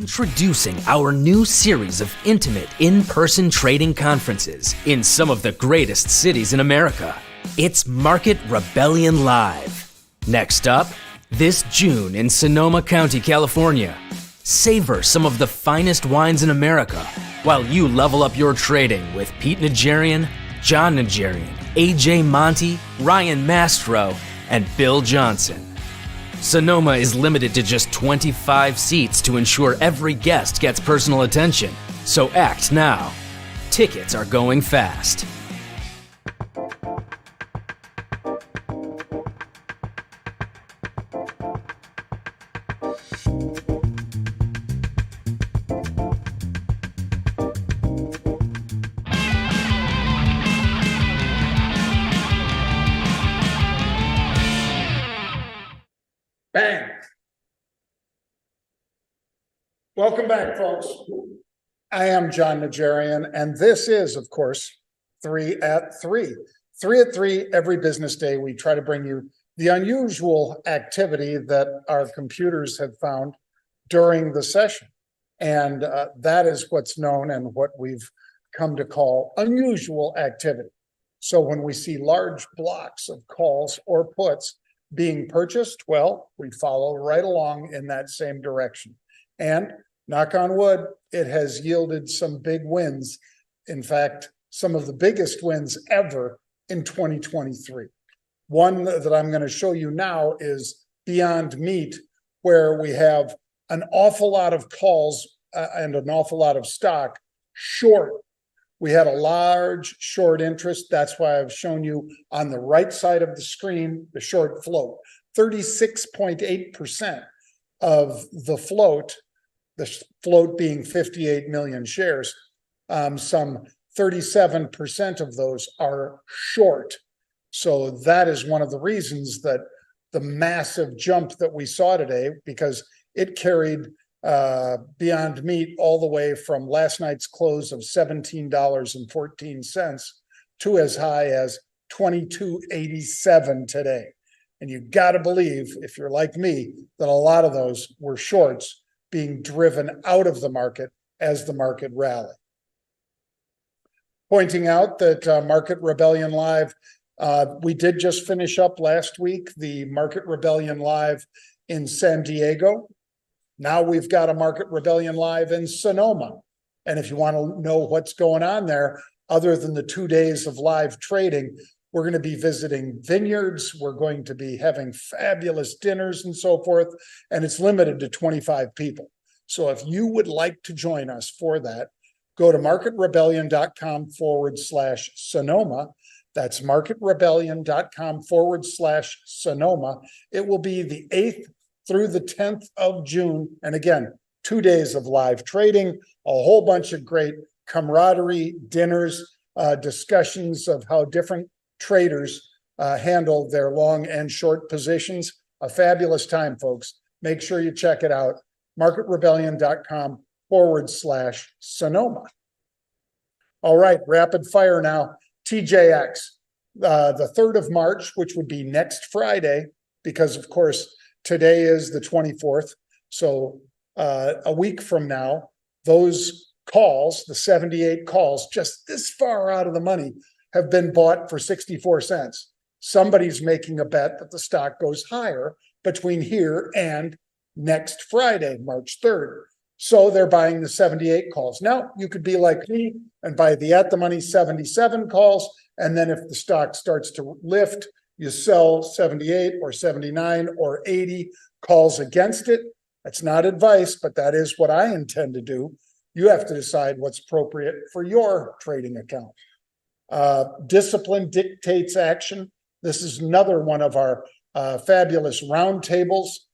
Introducing our new series of intimate in-person trading conferences in some of the greatest cities in America. It's Market Rebellion Live. Next up, this June in Sonoma County, California. Savor some of the finest wines in America while you level up your trading with Pete Najarian, John Najarian, AJ Monty, Ryan Mastro, and Bill Johnson. Sonoma is limited to just 25 seats to ensure every guest gets personal attention, so act now. Tickets are going fast. Bang. Welcome back, folks. I am John Najarian, and this is, of course, 3 at 3. 3 at 3 every business day. We try to bring you the unusual activity that our computers have found during the session. And that is what's known and what we've come to call unusual activity. So when we see large blocks of calls or puts being purchased, well, we follow right along in that same direction. And knock on wood, it has yielded some big wins. In fact, some of the biggest wins ever in 2023. One that I'm going to show you now is Beyond Meat, where we have an awful lot of calls and an awful lot of stock short. We had a large short interest. That's why I've shown you on the right side of the screen, the short float. 36.8% of the float being 58 million shares, some 37% of those are short. So that is one of the reasons that the massive jump that we saw today, because it carried Beyond Meat all the way from last night's close of $17.14 to as high as $22.87 today. And you got to believe, if you're like me, that a lot of those were shorts being driven out of the market as the market rallied. Pointing out that Market Rebellion Live, we did just finish up last week the Market Rebellion Live in San Diego. Now we've got a Market Rebellion Live in Sonoma. And if you want to know what's going on there, other than the 2 days of live trading, we're going to be visiting vineyards. We're going to be having fabulous dinners and so forth. And it's limited to 25 people. So if you would like to join us for that, go to marketrebellion.com/Sonoma. That's marketrebellion.com/Sonoma. It will be the 8th through the 10th of June. And again, 2 days of live trading, a whole bunch of great camaraderie, dinners, discussions of how different traders handle their long and short positions. A fabulous time, folks. Make sure you check it out. marketrebellion.com/Sonoma. All right, rapid fire now. TJX, the 3rd of March, which would be next Friday, because of course, today is the 24th. So a week from now, those calls, the 78 calls, just this far out of the money, have been bought for 64 cents. Somebody's making a bet that the stock goes higher between here and next Friday, March 3rd. So they're buying the 78 calls. Now, you could be like me and buy the at-the-money 77 calls, and then if the stock starts to lift, you sell 78 or 79 or 80 calls against it. That's not advice, but that is what I intend to do. You have to decide what's appropriate for your trading account. Discipline dictates action. This is another one of our fabulous roundtables.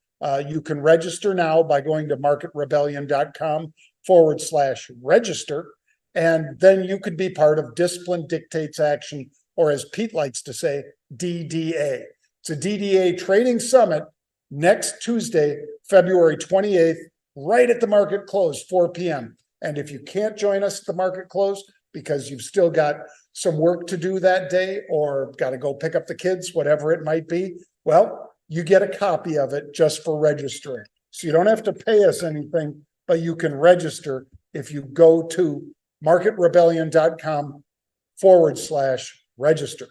You can register now by going to marketrebellion.com/register. And then you could be part of Discipline Dictates Action, or as Pete likes to say, DDA. It's a DDA trading summit next Tuesday, February 28th, right at the market close, 4 p.m. And if you can't join us at the market close because you've still got some work to do that day or got to go pick up the kids, whatever it might be, well, you get a copy of it just for registering. So you don't have to pay us anything but you can register if you go to marketrebellion.com/register.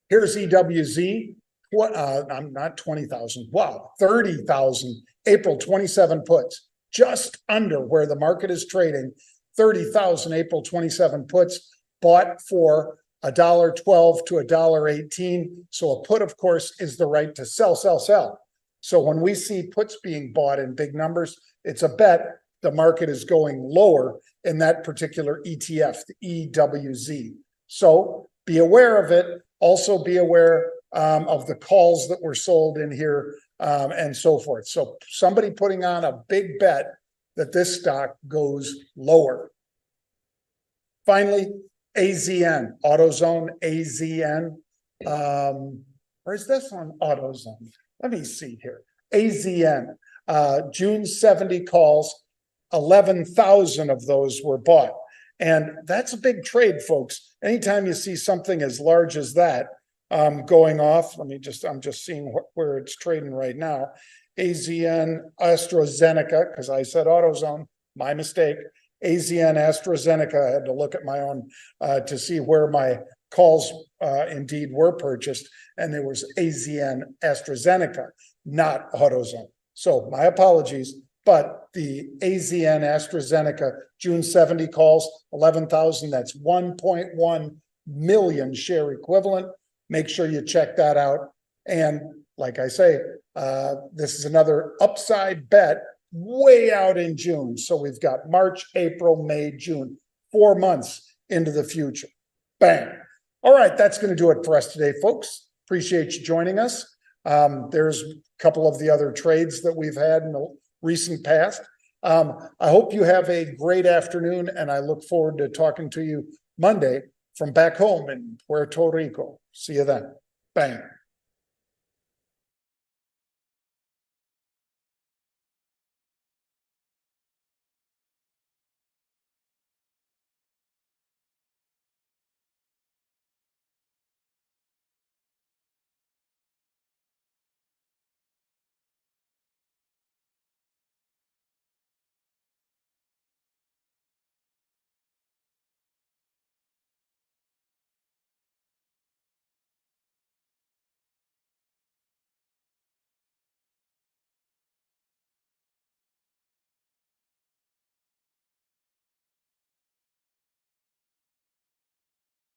Here's EWZ. I'm not 20,000. Wow, 30,000 April 27 puts, just under where the market is trading. 30,000 April 27 puts bought for $1.12 to $1.18. So a put, of course, is the right to sell, sell, sell. So when we see puts being bought in big numbers, it's a bet the market is going lower in that particular ETF, the EWZ. So be aware of it. Also be aware of the calls that were sold in here and so forth. So somebody putting on a big bet that this stock goes lower. Finally, AZN, AutoZone, AZN. Or is this on AutoZone? Let me see here. AZN, June 70 calls, 11,000 of those were bought. And that's a big trade, folks. Anytime you see something as large as that going off, I'm just seeing where it's trading right now. AZN, AstraZeneca, because I said AutoZone, my mistake. AZN, AstraZeneca, I had to look at my own to see where my calls indeed were purchased. And there was AZN, AstraZeneca, not AutoZone. So my apologies. But the AZN AstraZeneca June 70 calls, 11,000, that's 1.1 million share equivalent. Make sure you check that out. And like I say, this is another upside bet way out in June. So we've got March, April, May, June, 4 months into the future. Bang. All right, that's going to do it for us today, folks. Appreciate you joining us. There's a couple of the other trades that we've had in the recent past. I hope you have a great afternoon, and I look forward to talking to you Monday from back home in Puerto Rico. See you then. Bang.